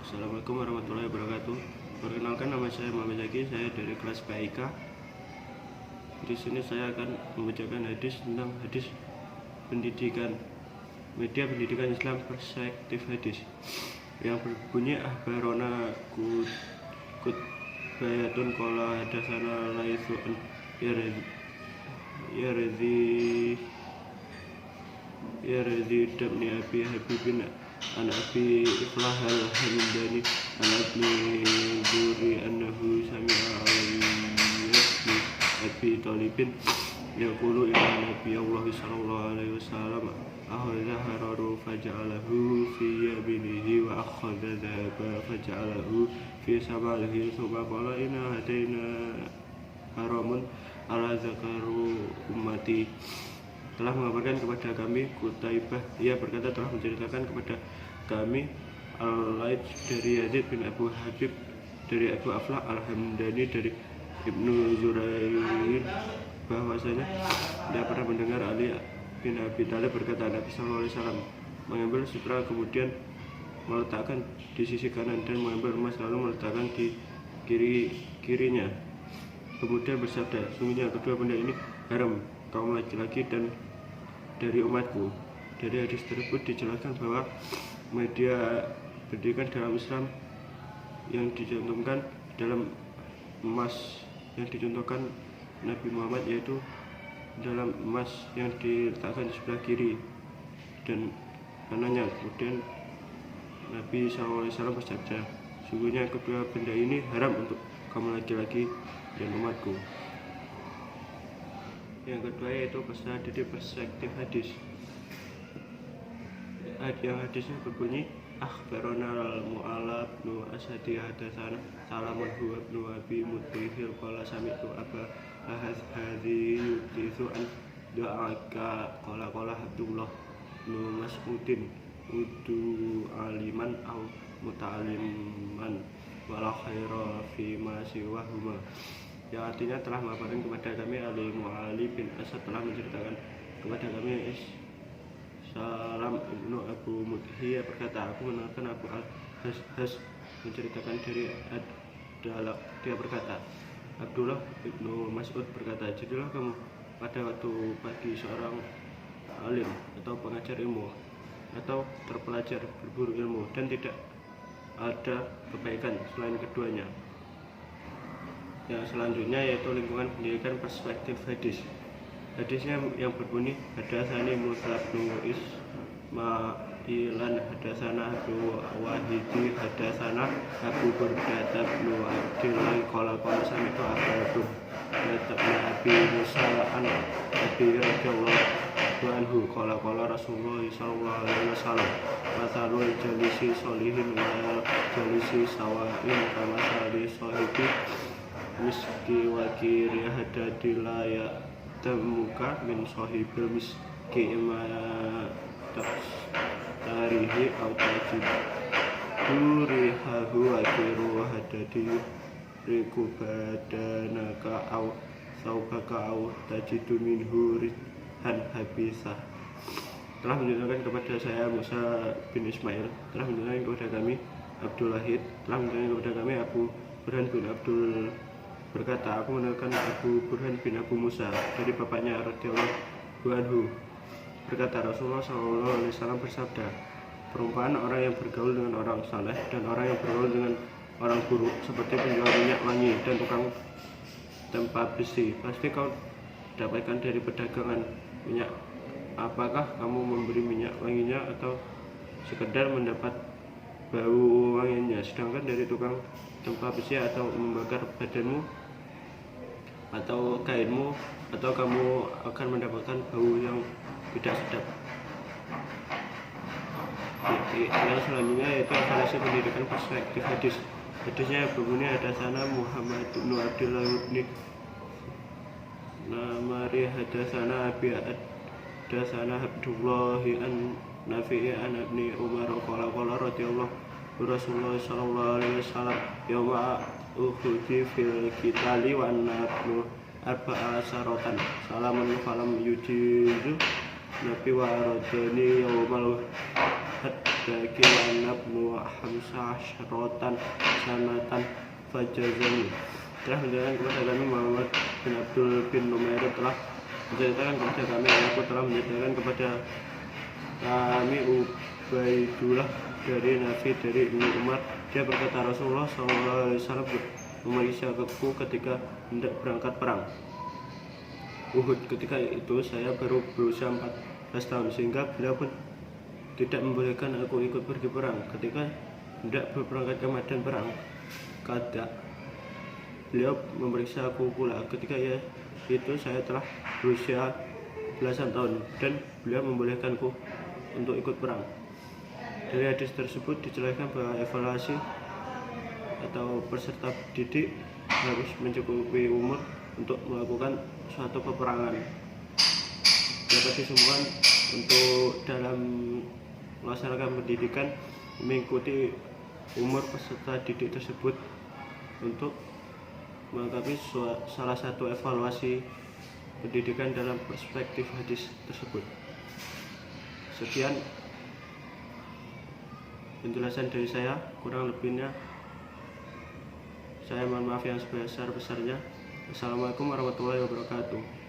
Assalamualaikum warahmatullahi wabarakatuh. Perkenalkan, nama saya Muhammad Zaki, saya dari kelas PIK. Di sini saya akan membacakan hadis tentang hadis pendidikan, media pendidikan Islam perspektif hadis, yang berbunyi ahbarona bayatun kola hadasana laisu an yarzi dabni abi habibin an abi iflah al-hamdani an abni duri annahu sami'a al-yasmi abi talibin yaqulu ila nabi Allah sallallahu alaihi wasallam akhadha hararu faja'alahu fi yaminihi wa akhadha dhaba faja'alahu fi samalihi thumma qala inna hadaina haramun ala zakaru ummati. Telah mengabarkan kepada kami Qutaibah, ia berkata telah menceritakan kepada kami Al-Laits dari Yazid bin Abu Habib dari Abu Aflah Al-Hamdani dari Ibnu Zurair bahwasanya dia pernah mendengar Ali bin Abi Thalib berkata, Nabi SAW mengambil sutra kemudian meletakkan di sisi kanan dan mengambil emas lalu meletakkan di kirinya, kemudian bersabda, sungguhnya kedua benda ini haram kaum laki-laki dan dari umatku. Dari hadis tersebut dijelaskan bahwa media pendidikan dalam Islam yang dicontohkan dalam emas yang dicontohkan Nabi Muhammad, yaitu dalam emas yang diletakkan di sebelah kiri dan kanannya. Kemudian Nabi SAW bersabda, sungguhnya kedua benda ini haram untuk kaum laki-laki dan umatku. Yang kedua yaitu pesan dari perspektif hadis. Yang hadisnya berbunyi akhbarana al-mu'allab nu asadi hadatsana salamun huwa ibnu abi mutihil qala sami'tu aba hadhi yudithu an du'aka qala Abdullah nu mas'udin udu aliman au muta'aliman wala khaira fi ma siwahuma, yang artinya telah mengabarkan kepada kami Ali bin Asad telah menceritakan kepada kami Salam ibnu Abu Mudhi berkata, aku mendengarkan Abu al-Has menceritakan dari Ad-Dalak, dia berkata, Abdullah ibnu Mas'ud berkata, jadilah kamu pada waktu pagi seorang alim atau pengajar ilmu atau terpelajar berburu ilmu, dan tidak ada kebaikan selain keduanya. Yang selanjutnya yaitu lingkungan pendidikan perspektif hadis. Hadisnya yang berbunyi hadasani Musa bin Ismailan hadasana Abu Wahidi hadasana Abu Burdah bin Abdillah qala sami'tu Abu Abi Musa an Abi radhiyallahu anhu qala Rasulullah sallallahu alaihi wasallam masalul jalisi solihin wal jalisi sawa'in kama sali sahibi miski wa kiri hadadilaya temuka min sahibil miski ima tarihi au tajid durihahu wa kiru hadadi riku badanaka au saubaka au tajidu minhu rihan habisah. Telah menunjukkan kepada saya Musa bin Ismail, telah menunjukkan kepada kami Abdul Wahid, telah menunjukkan kepada kami Abu Burhan bin Abdul berkata, aku mendengarkan Abu Burhan bin Abu Musa dari bapaknya radhiyallahu anhu berkata, Rasulullah SAW bersabda, perumpamaan orang yang bergaul dengan orang saleh dan orang yang bergaul dengan orang buruk seperti penjual minyak wangi dan tukang tempat besi. Pasti kau dapatkan dari perdagangan minyak. Apakah kamu memberi minyak wanginya atau sekedar mendapat bau wanginya? Sedangkan dari tukang tempat besi atau membakar badanmu atau kainmu, atau kamu akan mendapatkan bau yang tidak sedap. Yang selanjutnya yaitu evaluasi pendidikan perspektif hadis. Hadisnya berbunyi hadasana Muhammad bin Abdullah bin Namari hadasana Abi hadasana Abdullah an Nafi'i an Ibni Umar qala radhiyallahu Rasulullah sallallahu alaihi wasallam yauma ukhudi fil kitali wa nabnu arba'a saratan salaman falam yujizu nabi wa radani yaumal had bagi wa nabnu hamsa syaratan sanatan fajazani. Telah menjelaskan kepada kami Muhammad bin Abdul bin Numair telah menceritakan kepada kami, aku telah menceritakan kepada kami Ubaidullah dari Nafi dari Ibnu Umar, dia berkata Rasulullah SAW memeriksa aku ketika hendak berangkat perang Uhud. Ketika itu saya baru berusia 14 tahun sehingga beliau pun tidak membolehkan aku ikut pergi perang. Ketika hendak berangkat ke medan perang kada beliau memeriksa aku pula. Ketika itu saya telah berusia belasan tahun dan beliau membolehkanku untuk ikut perang. Dari hadis tersebut dijelaskan bahwa evaluasi atau peserta didik harus mencukupi umur untuk melakukan suatu peperangan. Dapat disimpulkan untuk dalam melaksanakan pendidikan mengikuti umur peserta didik tersebut untuk melengkapi salah satu evaluasi pendidikan dalam perspektif hadis tersebut. Sekian penjelasan dari saya, kurang lebihnya saya mohon maaf yang sebesar-besarnya. Assalamualaikum warahmatullahi wabarakatuh.